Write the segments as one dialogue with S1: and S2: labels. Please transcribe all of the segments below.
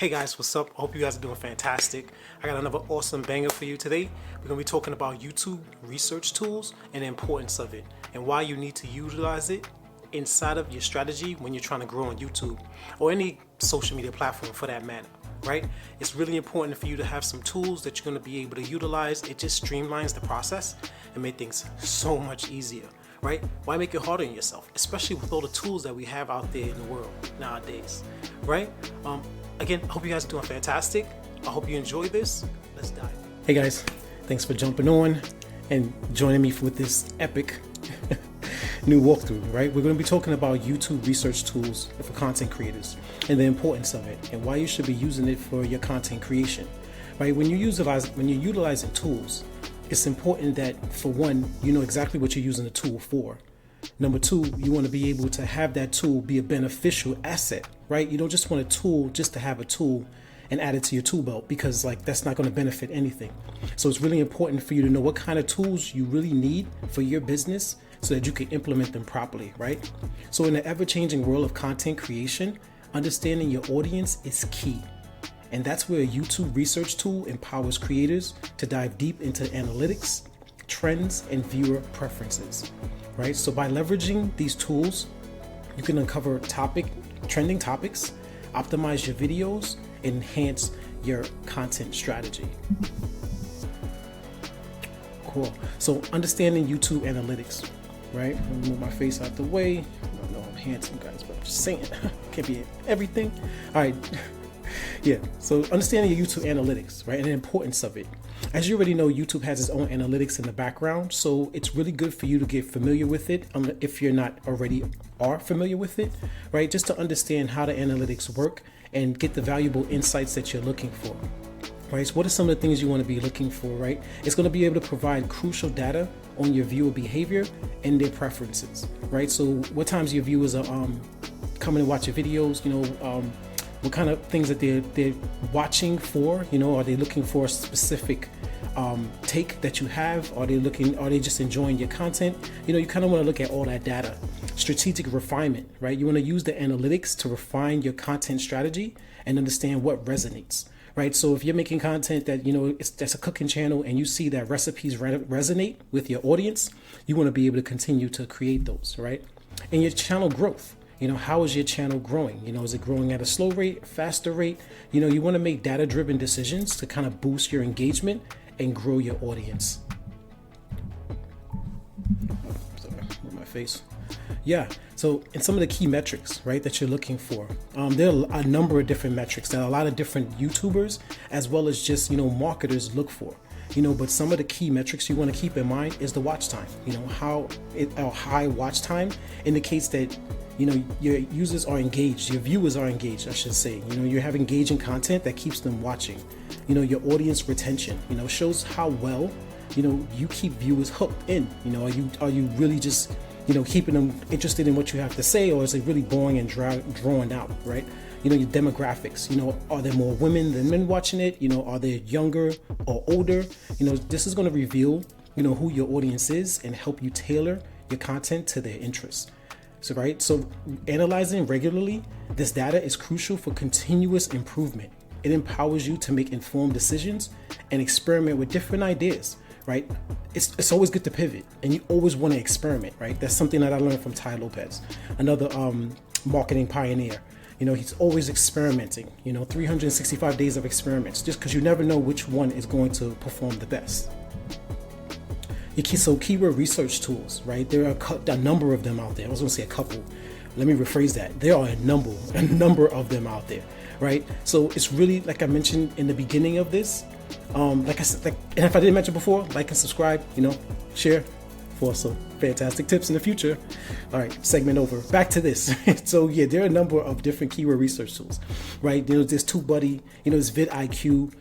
S1: Hey guys, what's up? I hope you guys are doing fantastic. I got another awesome banger for you today. We're going to be talking about YouTube research tools and the importance of it and why you need to utilize it inside of your strategy when you're trying to grow on YouTube or any social media platform for that matter, right? It's really important for you to have some tools that you're going to be able to utilize. It just streamlines the process and make things so much easier, right? Why make it harder on yourself, especially with all the tools that we have out there in the world nowadays, right? Again, I hope you guys are doing fantastic. I hope you enjoy this. Let's dive. Hey guys, thanks for jumping on and joining me with this epic new walkthrough, right? We're going to be talking about YouTube research tools for content creators and the importance of it and why you should be using it for your content creation, right? When you're utilizing tools, it's important that, for one, you know exactly what you're using the tool for. Number two, you want to be able to have that tool be a beneficial asset, right? You don't just want a tool just to have a tool and add it to your tool belt, because that's not going to benefit anything. So it's really important for you to know what kind of tools you really need for your business so that you can implement them properly, right? So in the ever-changing world of content creation, understanding your audience is key. And that's where a YouTube research tool empowers creators to dive deep into analytics, trends, and viewer preferences, right? So by leveraging these tools, you can uncover trending topics, optimize your videos, enhance your content strategy. Cool. So understanding YouTube analytics, right? Let me move my face out the way. I know I'm handsome, guys, but I'm just saying, can't be everything. All right. Yeah, so understanding your YouTube analytics, right, and the importance of it. As you already know, YouTube has its own analytics in the background, so it's really good for you to get familiar with it if you're not already familiar with it, right, just to understand how the analytics work and get the valuable insights that you're looking for, right? So what are some of the things you want to be looking for, right? It's going to be able to provide crucial data on your viewer behavior and their preferences, right? So what times your viewers are coming to watch your videos, what kind of things that they're watching for, are they looking for a specific take that you have? Are they just enjoying your content? You kind of want to look at all that data. Strategic refinement, right? You want to use the analytics to refine your content strategy and understand what resonates, right? So if you're making content that, that's a cooking channel and you see that recipes resonate with your audience, you want to be able to continue to create those, right? And your channel growth. How is your channel growing? Is it growing at a slow rate, faster rate? You want to make data-driven decisions to kind of boost your engagement and grow your audience. Sorry, with my face. Yeah, so and some of the key metrics, right, that you're looking for. There are a number of different metrics that a lot of different YouTubers as well as just, marketers look for. But some of the key metrics you want to keep in mind is the watch time. High watch time indicates that your users are engaged, your viewers are engaged, I should say. You have engaging content that keeps them watching. Your audience retention, shows how well, you keep viewers hooked in. Are you really just, keeping them interested in what you have to say, or is it really boring and drawn out, right? Your demographics, are there more women than men watching it? Are they younger or older? This is going to reveal, who your audience is and help you tailor your content to their interests. So analyzing regularly, this data is crucial for continuous improvement. It empowers you to make informed decisions and experiment with different ideas, right? It's always good to pivot, and you always want to experiment, right? That's something that I learned from Ty Lopez, another marketing pioneer. He's always experimenting, 365 days of experiments, just because you never know which one is going to perform the best. So keyword research tools, right? There are a number of them out there. I was going to say a couple. Let me rephrase that. There are a number of them out there, right? So it's really, like I mentioned in the beginning of this, like I said, and if I didn't mention before, like and subscribe, share for some fantastic tips in the future. All right, segment over. Back to this. So yeah, there are a number of different keyword research tools, right? There's TubeBuddy, there's vidIQ.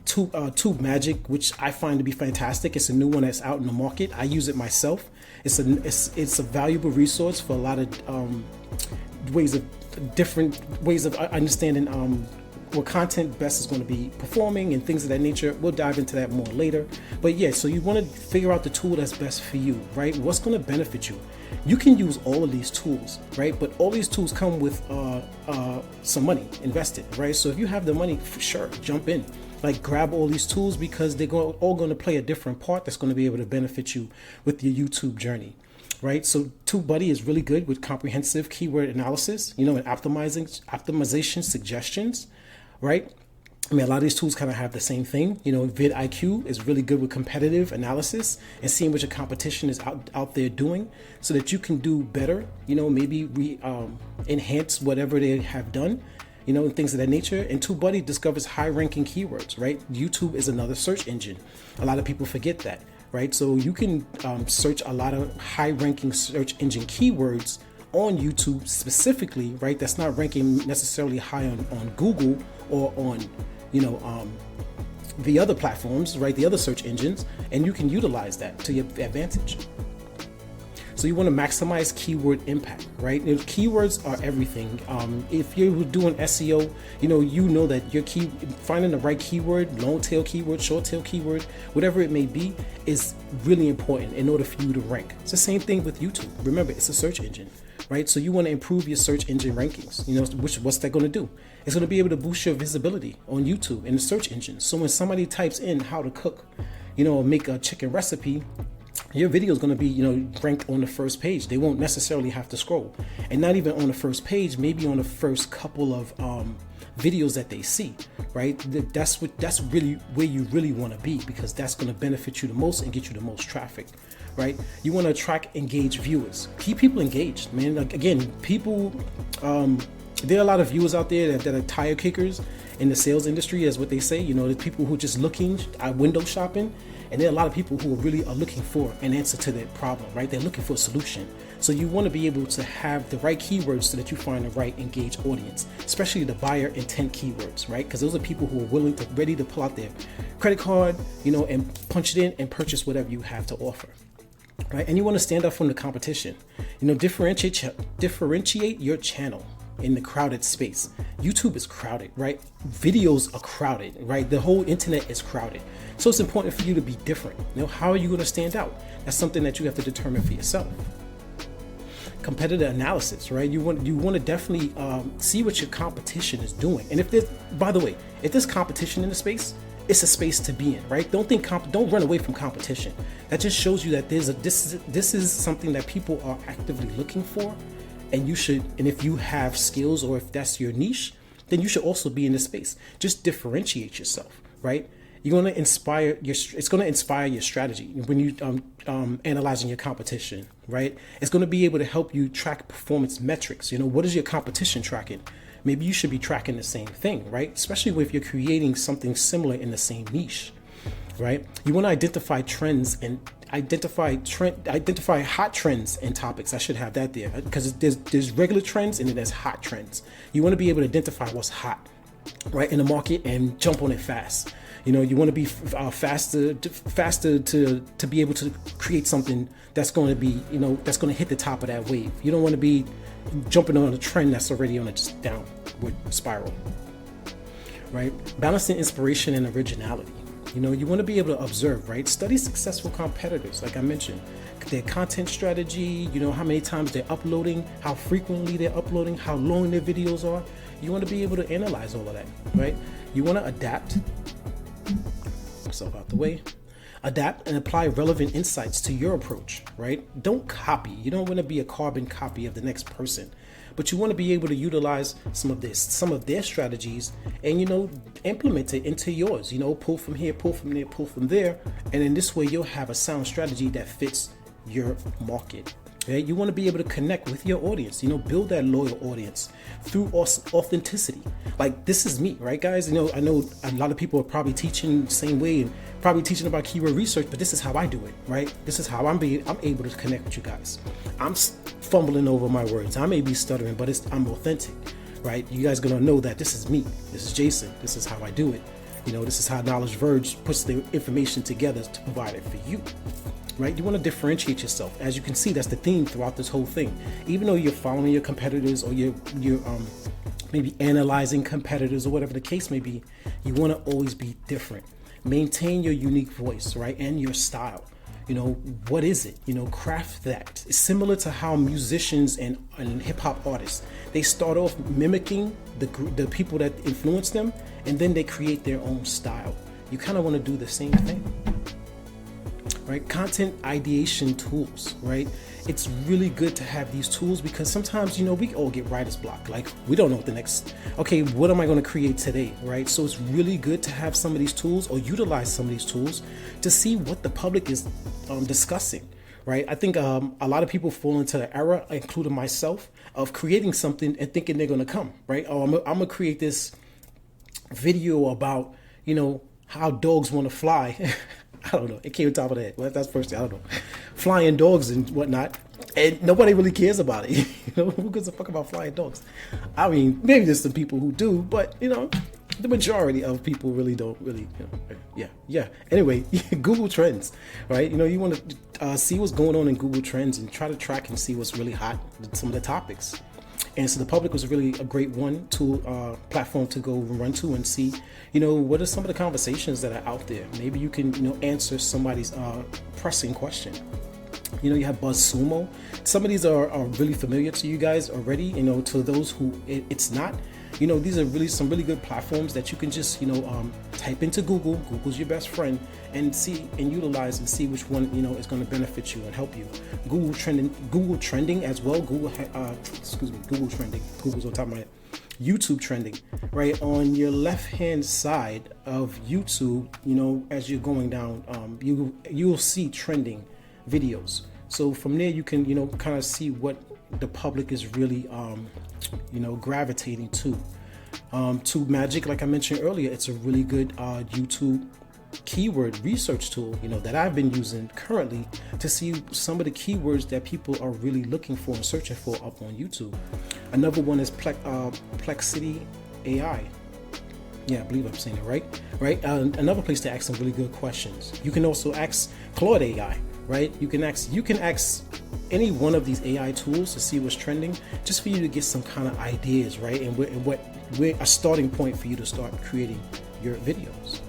S1: TubeMagic, which I find to be fantastic. It's a new one that's out in the market. I use it myself. It's a valuable resource for a lot of different ways of understanding what content best is going to be performing and things of that nature. We'll dive into that more later. But yeah, so you want to figure out the tool that's best for you, right? What's going to benefit you? You can use all of these tools, right? But all these tools come with some money invested, right? So if you have the money, for sure, jump in. Like, grab all these tools, because they're all going to play a different part that's going to be able to benefit you with your YouTube journey, right? So TubeBuddy is really good with comprehensive keyword analysis, and optimization suggestions, right? I mean, a lot of these tools kind of have the same thing. vidIQ is really good with competitive analysis and seeing what your competition is out there doing, so that you can do better, maybe enhance whatever they have done, and things of that nature. And TubeBuddy discovers high-ranking keywords, right? YouTube is another search engine. A lot of people forget that, right? So you can search a lot of high-ranking search engine keywords on YouTube specifically, right? That's not ranking necessarily high on Google or on, the other platforms, right? The other search engines, and you can utilize that to your advantage. So you want to maximize keyword impact, right? Keywords are everything. If you're doing SEO, you know that your finding the right keyword, long tail keyword, short tail keyword, whatever it may be, is really important in order for you to rank. It's the same thing with YouTube. Remember, it's a search engine, right? So you want to improve your search engine rankings. What's that going to do? It's going to be able to boost your visibility on YouTube in the search engine. So when somebody types in how to cook, make a chicken recipe, your video is going to be, ranked on the first page. They won't necessarily have to scroll, and not even on the first page, maybe on the first couple of videos that they see, right? That's really where you really want to be, because that's going to benefit you the most and get you the most traffic, right? You want to attract engaged viewers. Keep people engaged, man. Like, again, people, there are a lot of viewers out there that are tire kickers in the sales industry, as what they say. The people who are just looking at window shopping. And there are a lot of people who really are looking for an answer to their problem, right? They're looking for a solution. So you want to be able to have the right keywords so that you find the right engaged audience, especially the buyer intent keywords, right? Because those are people who are ready to pull out their credit card, and punch it in and purchase whatever you have to offer, right? And you want to stand out from the competition. Differentiate your channel in the crowded space. YouTube is crowded, right? Videos are crowded, right? The whole internet is crowded. So it's important for you to be different. How are you going to stand out? That's something that you have to determine for yourself. Competitive analysis, right? You want to definitely see what your competition is doing. And if there's competition in the space, it's a space to be in, right? Don't run away from competition. That just shows you that this is something that people are actively looking for. And if you have skills, or if that's your niche, then you should also be in this space. Just differentiate yourself, right? It's going to inspire your strategy when you analyzing your competition, right? It's going to be able to help you track performance metrics. What is your competition tracking? Maybe you should be tracking the same thing, right? Especially if you're creating something similar in the same niche, right? You want to identify trends and identify hot trends and topics. I should have that there, because there's regular trends and then there's hot trends. You want to be able to identify what's hot, right, in the market and jump on it fast. You want to be faster to be able to create something that's going to be, that's going to hit the top of that wave. You don't want to be jumping on a trend that's already on a downward spiral, right? Balancing inspiration and originality. You want to be able to observe, right? Study successful competitors, like I mentioned, their content strategy, how many times they're uploading, how frequently they're uploading, how long their videos are. You want to be able to analyze all of that, right? You want to adapt and apply relevant insights to your approach, right? Don't copy. You don't want to be a carbon copy of the next person, but you want to be able to utilize some of their strategies and, implement it into yours, pull from here, pull from there, pull from there. And in this way, you'll have a sound strategy that fits your market. Okay? You want to be able to connect with your audience, build that loyal audience through authenticity. Like, this is me, right, guys? I know a lot of people are probably teaching the same way and probably teaching about keyword research, but this is how I do it, right? This is how I'm able to connect with you guys. I'm fumbling over my words. I may be stuttering, but I'm authentic, right? You guys are going to know that this is me. This is Jason. This is how I do it. This is how Knowledge Verge puts the information together to provide it for you. Right? You want to differentiate yourself. As you can see, that's the theme throughout this whole thing. Even though you're following your competitors, or you're maybe analyzing competitors or whatever the case may be. You want to always be different. Maintain your unique voice, right? And your style. What is it? Craft that. It's similar to how musicians and hip hop artists, they start off mimicking the people that influence them, and then they create their own style. You kind of want to do the same thing, right? Content ideation tools, right? It's really good to have these tools because sometimes, we all get writer's block. Like, we don't know what am I going to create today, right? So it's really good to have some of these tools or utilize some of these tools to see what the public is discussing, right? I think a lot of people fall into the error, including myself, of creating something and thinking they're going to come, right? Oh, I'm going to create this video about, how dogs want to fly. I don't know. It came on top of that. Well, that's the first thing. I don't know. Flying dogs and whatnot. And nobody really cares about it. Who gives a fuck about flying dogs? I mean, maybe there's some people who do, but, the majority of people really don't really, yeah. Anyway, Google Trends, right? You want to see what's going on in Google Trends and try to track and see what's really hot, some of the topics. And so the public was really a great platform to go run to and see, what are some of the conversations that are out there. Maybe you can, answer somebody's pressing question. You have BuzzSumo. Some of these are really familiar to you guys already. To those who it's not, these are really some really good platforms that you can just, type into Google. Google's your best friend, and see and utilize and see which one, is going to benefit you and help you. Google trending as well. Google trending. Google's on top of my head. YouTube trending, right? On your left-hand side of YouTube, as you're going down, you'll see trending videos. So from there, you can, kind of see what the public is really, gravitating to. Magic, like I mentioned earlier, it's a really good YouTube keyword research tool, that I've been using currently to see some of the keywords that people are really looking for and searching for up on YouTube. Another one is Plexity AI. Yeah, I believe I'm saying it right. Another place to ask some really good questions. You can also ask Claude AI, right? You can ask any one of these AI tools to see what's trending, just for you to get some kind of ideas, right? And what a starting point for you to start creating your videos,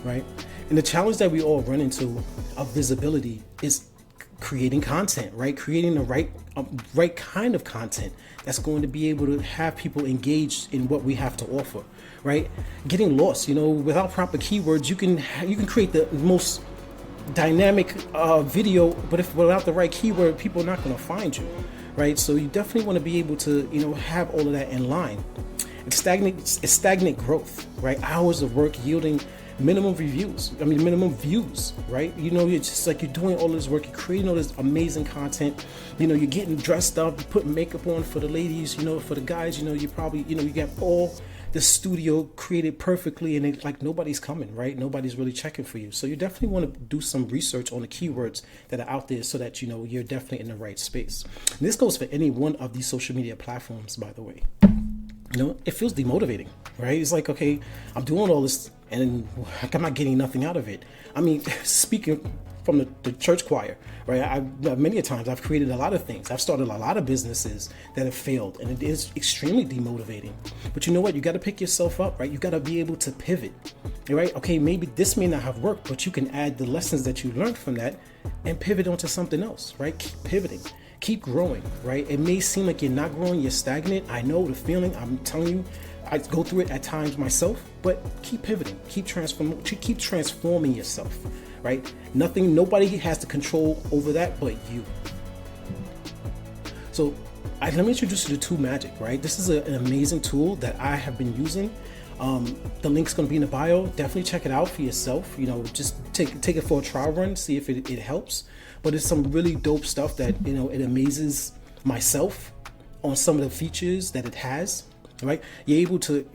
S1: right? And the challenge that we all run into of visibility is creating content, right? Creating the right kind of content that's going to be able to have people engaged in what we have to offer, right? Getting lost, without proper keywords, you can create the most dynamic video, but without the right keyword, people are not going to find you, right? So you definitely want to be able to, have all of that in line. It's stagnant growth, right? Hours of work yielding minimum views, right? It's just like you're doing all this work, you're creating all this amazing content, you're getting dressed up, you put makeup on for the ladies, for the guys, you probably, you get all the studio created perfectly, and it's like nobody's coming, right? Nobody's really checking for you. So you definitely want to do some research on the keywords that are out there so that, you're definitely in the right space. And this goes for any one of these social media platforms, by the way. It feels demotivating, right? It's like, okay, I'm doing all this and I'm not getting nothing out of it. I mean, speaking from the church choir, right? Many a times I've created a lot of things. I've started a lot of businesses that have failed, and it is extremely demotivating. But you know what? You got to pick yourself up, right? You got to be able to pivot, right? Okay, maybe this may not have worked, but you can add the lessons that you learned from that and pivot onto something else, right? Keep pivoting. Keep growing, right? It may seem like you're not growing, you're stagnant. I know the feeling. I'm telling you, I go through it at times myself, but keep pivoting, keep transforming yourself, right? Nobody has the control over that but you. So let me introduce you to Magic, right? This is an amazing tool that I have been using. The link's going to be in the bio. Definitely check it out for yourself. Just take it for a trial run, see if it helps. But it's some really dope stuff that, it amazes myself on some of the features that it has, right? You're able to,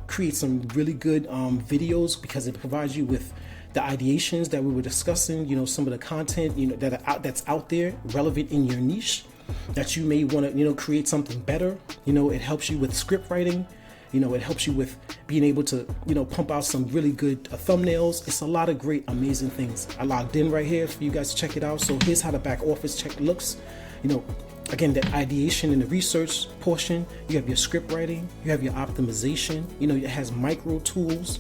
S1: create some really good videos because it provides you with the ideations that we were discussing, some of the content, that's out there relevant in your niche that you may want to, create something better. It helps you with script writing. It helps you with being able to, pump out some really good thumbnails. It's a lot of great, amazing things. I logged in right here for you guys to check it out. So here's how the back office check looks. Again, the ideation and the research portion, you have your script writing, you have your optimization, you know, it has micro tools.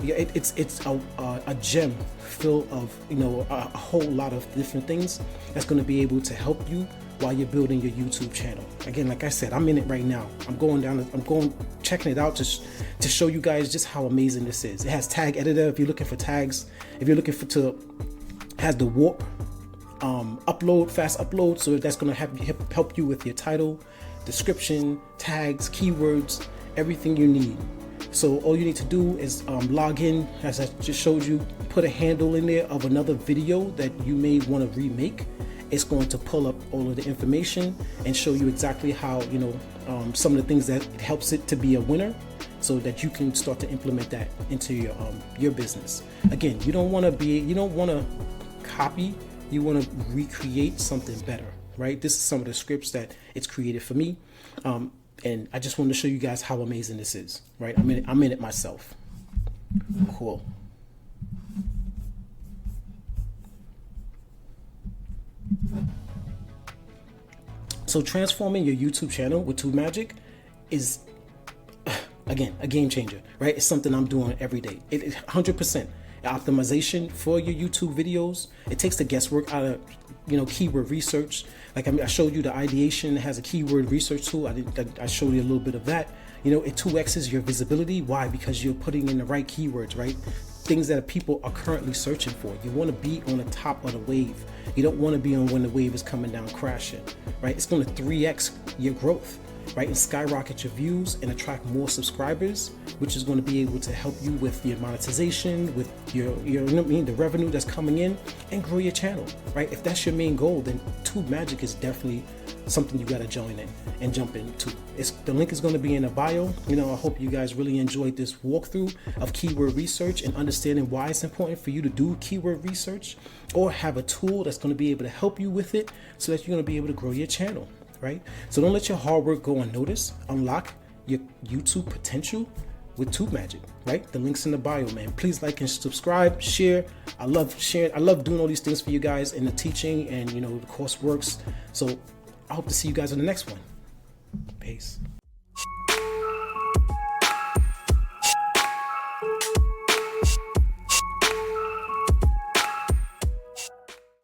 S1: Yeah, it's a gem full of, you know, a whole lot of different things that's going to be able to help you while you're building your YouTube channel. Again, like I said, I'm in it right now. I'm going checking it out to show you guys just how amazing this is. It has tag editor if you're looking for tags. If you're looking for has the warp upload, fast upload, so that's going to help you with your title, description, tags, keywords, everything you need. So all you need to do is log in, as I just showed you, put a handle in there of another video that you may want to remake. It's going to pull up all of the information and show you exactly how, you know, some of the things that it helps it to be a winner, so that you can start to implement that into your business. Again, you don't want to copy, you want to recreate something better, right? This is some of the scripts that it's created for me. And I just wanted to show you guys how amazing this is, right? I'm in it myself. Cool. So transforming your YouTube channel with TubeMagic is, again, a game changer, right? It's something I'm doing every day. It 100%. Optimization for your YouTube videos. It takes the guesswork out of, you know, keyword research. Like I showed you the ideation has a keyword research tool. I showed you a little bit of that. You know, it 2x's your visibility. Why? Because you're putting in the right keywords, right? Things that people are currently searching for. You want to be on the top of the wave. You don't want to be on when the wave is coming down crashing, right? It's going to 3x your growth, right? And skyrocket your views and attract more subscribers, which is going to be able to help you with your monetization, with your you know what I mean, the revenue that's coming in, and grow your channel, right? If that's your main goal, then TubeMagic is definitely something you got to join in and jump into. The link is going to be in the bio. You know, I hope you guys really enjoyed this walkthrough of keyword research and understanding why it's important for you to do keyword research, or have a tool that's going to be able to help you with it, so that you're going to be able to grow your channel, right? So don't let your hard work go unnoticed. Unlock your YouTube potential with TubeMagic, right? The link's in the bio, man. Please like and subscribe, share. I love sharing. I love doing all these things for you guys in the teaching and, you know, the course works. So I hope to see you guys in the next one. Peace.